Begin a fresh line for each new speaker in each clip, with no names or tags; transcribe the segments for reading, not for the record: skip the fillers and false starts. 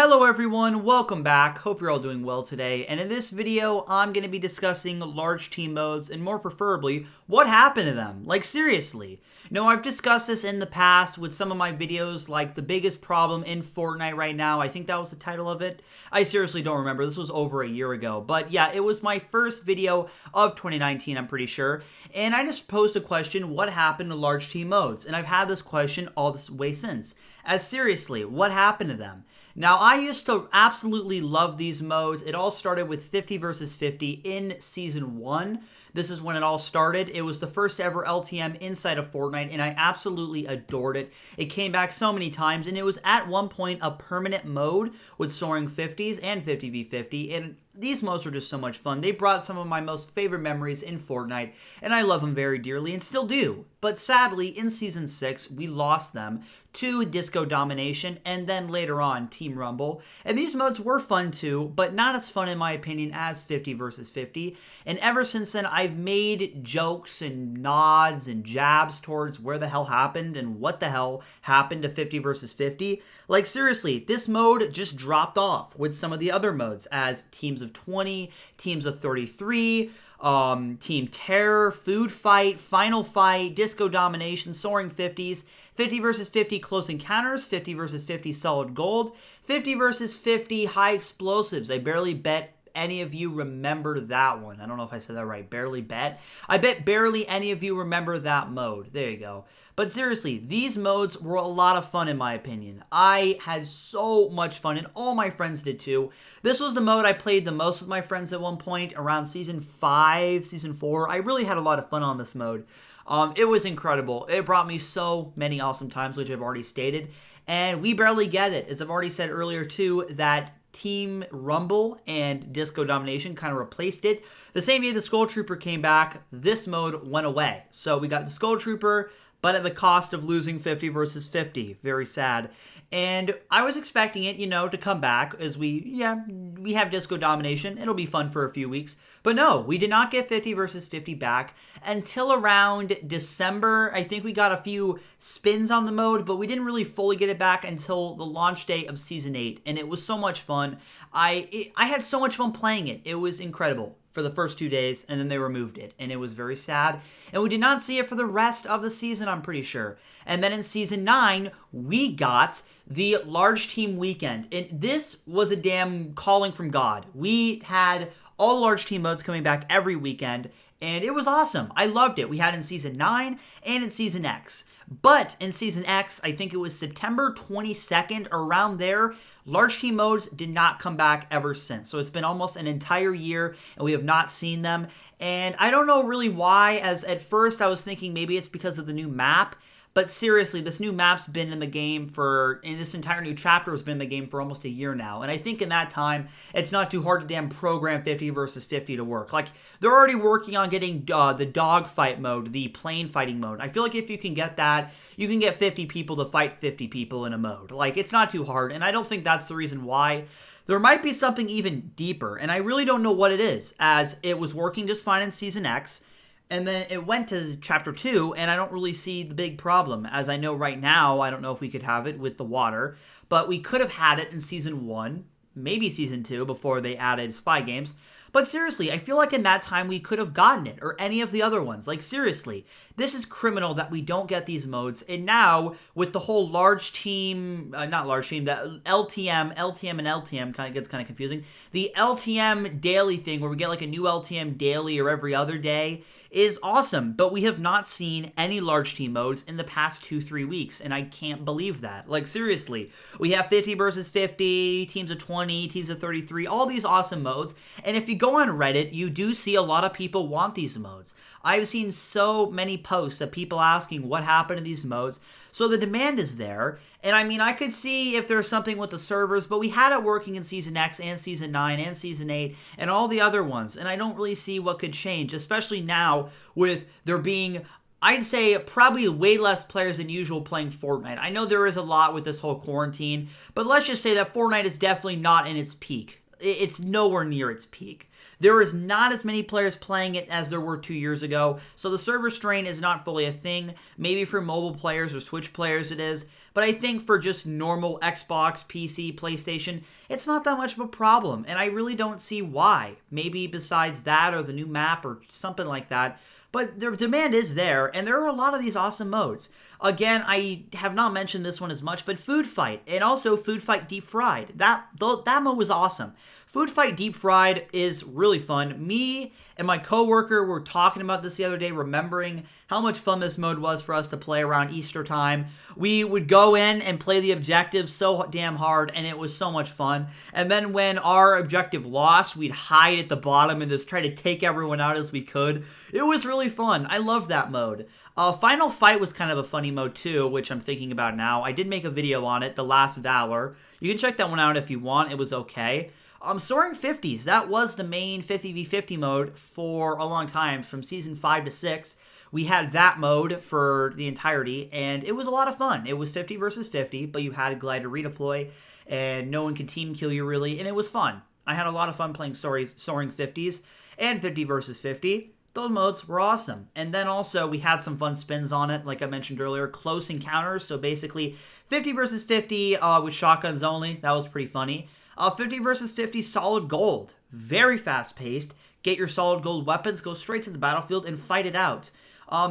Hello everyone, welcome back. Hope you're all doing well today. And in this video, I'm going to be discussing large team modes and more preferably, what happened to them. Like seriously. No, I've discussed this in the past with some of my videos, like the biggest problem in Fortnite right now. I think that was the title of it. I seriously don't remember. This was over a year ago. But yeah, it was my first video of 2019, I'm pretty sure. And I just posed a question, what happened to large team modes? And I've had this question all this way since. As seriously, what happened to them? Now, I used to absolutely love these modes. It all started with 50 versus 50 in Season 1. This is when it all started. It was the first ever LTM inside of Fortnite, and I absolutely adored it. It came back so many times, and it was at one point a permanent mode with soaring 50s and 50v50, and these modes are just so much fun. They brought some of my most favorite memories in Fortnite, and I love them very dearly and still do. But sadly, in Season 6, we lost them to Disco Domination and then later on Team Rumble. And these modes were fun too, but not as fun in my opinion as 50 versus 50. And ever since then, I've made jokes and nods and jabs towards where the hell happened and what the hell happened to 50 versus 50. Like seriously, this mode just dropped off with some of the other modes as teams of 20, teams of 33, Team Terror, Food Fight, Final Fight, Disco Domination, Soaring 50s, 50 versus 50 Close Encounters, 50 versus 50 Solid Gold, 50 versus 50 High Explosives. I barely bet any of you remember that one. I don't know if I said that right. Barely bet. I bet barely any of you remember that mode. There you go. But seriously, these modes were a lot of fun in my opinion. I had so much fun and all my friends did too. This was the mode I played the most with my friends at one point around Season 5, Season 4. I really had a lot of fun on this mode. It was incredible. It brought me so many awesome times, which I've already stated. And we barely get it. As I've already said earlier too, that Team Rumble and Disco Domination kind of replaced it. The same day the Skull Trooper came back, this mode went away. So we got the Skull Trooper, but at the cost of losing 50 versus 50. Very sad. And I was expecting it, to come back as we have Disco Domination. It'll be fun for a few weeks. But no, we did not get 50 versus 50 back until around December. I think we got a few spins on the mode, but we didn't really fully get it back until the launch day of Season 8. And it was so much fun. I had so much fun playing it. It was incredible for the first 2 days, and then they removed it, and it was very sad, and we did not see it for the rest of the season, I'm pretty sure. And then in Season 9, we got the large team weekend, and this was a damn calling from God. We had all large team modes coming back every weekend, and it was awesome. I loved it. We had in Season 9 and in Season X. But in Season X, I think it was September 22nd, around there, large team modes did not come back ever since. So it's been almost an entire year, and we have not seen them. And I don't know really why, as at first I was thinking maybe it's because of the new map. But seriously, this new map's been in the game and this entire new chapter has been in the game for almost a year now. And I think in that time, it's not too hard to damn program 50 versus 50 to work. Like, they're already working on getting the dogfight mode, the plane fighting mode. I feel like if you can get that, you can get 50 people to fight 50 people in a mode. Like, it's not too hard, and I don't think that's the reason why. There might be something even deeper, and I really don't know what it is, as it was working just fine in Season X, and then it went to Chapter 2, and I don't really see the big problem. As I know right now, I don't know if we could have it with the water, but we could have had it in Season 1, maybe Season 2, before they added spy games. But seriously, I feel like in that time we could have gotten it, or any of the other ones. Like seriously, this is criminal that we don't get these modes. And now, with the whole large team, not large team, the LTM and LTM gets kind of confusing. The LTM daily thing, where we get like a new LTM daily or every other day, is awesome. But we have not seen any large team modes in the past 2-3 weeks, and I can't believe that. Like seriously, we have 50 versus 50, teams of 20, teams of 33, all these awesome modes. And if you go on Reddit, you do see a lot of people want these modes. I've seen so many posts of people asking what happened to these modes. So the demand is there. And I mean, I could see if there's something with the servers, but we had it working in Season X and Season 9 and Season 8 and all the other ones. And I don't really see what could change, especially now with there being, I'd say, probably way less players than usual playing Fortnite. I know there is a lot with this whole quarantine, but let's just say that Fortnite is definitely not in its peak. It's nowhere near its peak. There is not as many players playing it as there were 2 years ago, so the server strain is not fully a thing. Maybe for mobile players or Switch players it is, but I think for just normal Xbox, PC, PlayStation, it's not that much of a problem, and I really don't see why. Maybe besides that or the new map or something like that, but the demand is there, and there are a lot of these awesome modes. Again, I have not mentioned this one as much, but Food Fight, and also Food Fight Deep Fried. That mode was awesome. Food Fight Deep Fried is really fun. Me and my coworker were talking about this the other day, remembering how much fun this mode was for us to play around Easter time. We would go in and play the objectives so damn hard, and it was so much fun. And then when our objective lost, we'd hide at the bottom and just try to take everyone out as we could. It was really fun. I loved that mode. Final Fight was kind of a funny mode too, which I'm thinking about now. I did make a video on it, The Last Valor. You can check that one out if you want. It was okay. Soaring 50s, that was the main 50v50 mode for a long time, from Season 5 to 6. We had that mode for the entirety, and it was a lot of fun. It was 50 versus 50, but you had glider redeploy, and no one could team kill you really, and it was fun. I had a lot of fun playing Soaring 50s and 50 versus 50. Those modes were awesome. And then also, we had some fun spins on it, like I mentioned earlier, close encounters, so basically 50 versus 50 with shotguns only. That was pretty funny. 50 versus 50 solid gold. Very fast-paced. Get your solid gold weapons, go straight to the battlefield, and fight it out.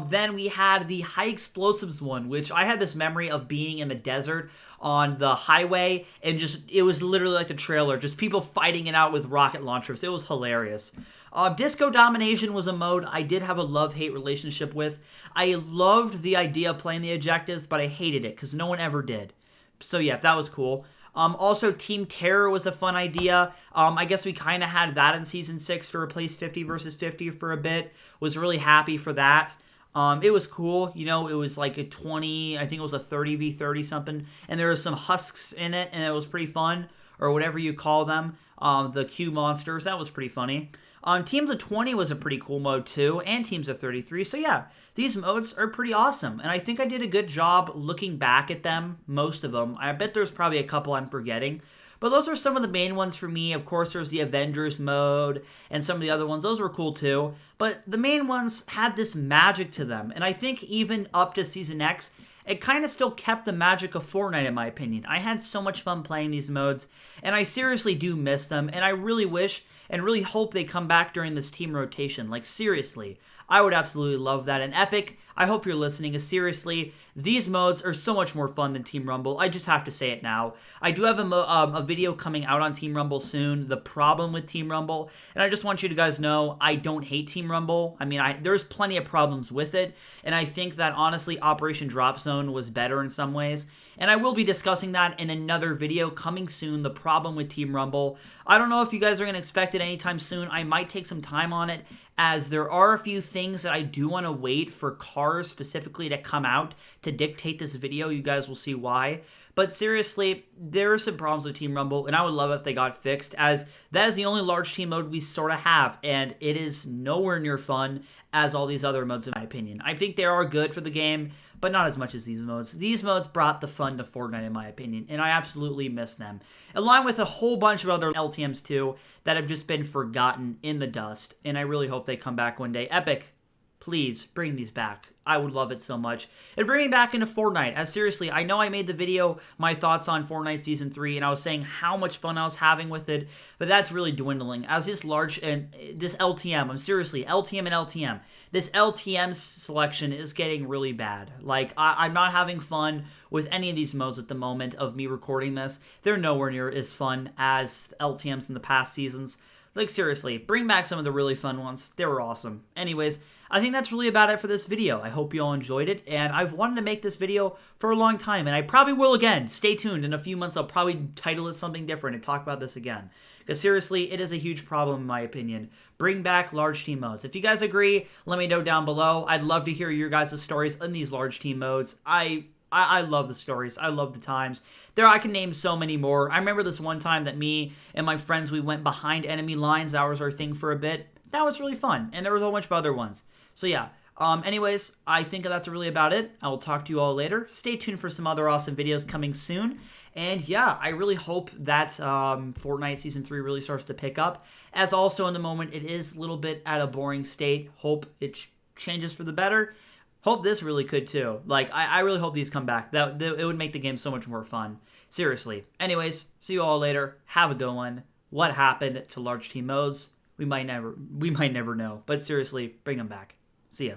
Then we had the high explosives one, which I had this memory of being in the desert on the highway, and just, it was literally like the trailer, just people fighting it out with rocket launchers. It was hilarious. Disco Domination was a mode I did have a love-hate relationship with. I loved the idea of playing the objectives, but I hated it, because no one ever did. So yeah, that was cool. Also, Team Terror was a fun idea. I guess we kind of had that in Season 6 to replace 50 versus 50 for a bit. Was really happy for that. It was cool. You know, it was like a 20, I think it was a 30v30 something. And there was some husks in it, and it was pretty fun. Or whatever you call them. The Q monsters. That was pretty funny. Teams of 20 was a pretty cool mode too, and Teams of 33. So yeah, these modes are pretty awesome, and I think I did a good job looking back at them, most of them. I bet there's probably a couple I'm forgetting, but those are some of the main ones for me. Of course, there's the Avengers mode, and some of the other ones. Those were cool too, but the main ones had this magic to them, and I think even up to Season X, it kind of still kept the magic of Fortnite, in my opinion. I had so much fun playing these modes, and I seriously do miss them, and I really wish and really hope they come back during this team rotation. Like, seriously, I would absolutely love that. And Epic, I hope you're listening. Seriously, these modes are so much more fun than Team Rumble. I just have to say it now. I do have a video coming out on Team Rumble soon, the problem with Team Rumble. And I just want you to guys know, I don't hate Team Rumble. I mean, there's plenty of problems with it. And I think that, honestly, Operation Drop Zone was better in some ways. And I will be discussing that in another video coming soon, the problem with Team Rumble. I don't know if you guys are going to expect it anytime soon. I might take some time on it, as there are a few things that I do want to wait for cars specifically to come out to dictate this video. You guys will see why. But seriously, there are some problems with Team Rumble, and I would love if they got fixed, as that is the only large team mode we sort of have, and it is nowhere near fun as all these other modes, in my opinion. I think they are good for the game, but not as much as these modes. These modes brought the fun to Fortnite, in my opinion, and I absolutely miss them. Along with a whole bunch of other LTMs, too, that have just been forgotten in the dust, and I really hope they come back one day. Epic, please bring these back. I would love it so much. And bring me back into Fortnite. As seriously, I know I made the video, my thoughts on Fortnite Season 3, and I was saying how much fun I was having with it, but that's really dwindling. As this large, and this LTM, I'm seriously, LTM and LTM. This LTM selection is getting really bad. Like, I'm not having fun with any of these modes at the moment of me recording this. They're nowhere near as fun as LTMs in the past seasons. Like, seriously, bring back some of the really fun ones. They were awesome. Anyways, I think that's really about it for this video. I hope you all enjoyed it, and I've wanted to make this video for a long time, and I probably will again. Stay tuned. In a few months, I'll probably title it something different and talk about this again. Because seriously, it is a huge problem in my opinion. Bring back large team modes. If you guys agree, let me know down below. I'd love to hear your guys' stories in these large team modes. I love the stories. I love the times. I can name so many more. I remember this one time that me and my friends, we went behind enemy lines. That was our thing for a bit. That was really fun. And there was a whole bunch of other ones. So yeah. Anyways, I think that's really about it. I will talk to you all later. Stay tuned for some other awesome videos coming soon. And yeah, I really hope that Fortnite Season 3 really starts to pick up. As also in the moment, it is a little bit at a boring state. Hope it changes for the better. Hope this really could too. Like, I really hope these come back. It would make the game so much more fun. Seriously. Anyways, see you all later. Have a good one. What happened to large team modes? We might never know. But seriously, bring them back. See ya.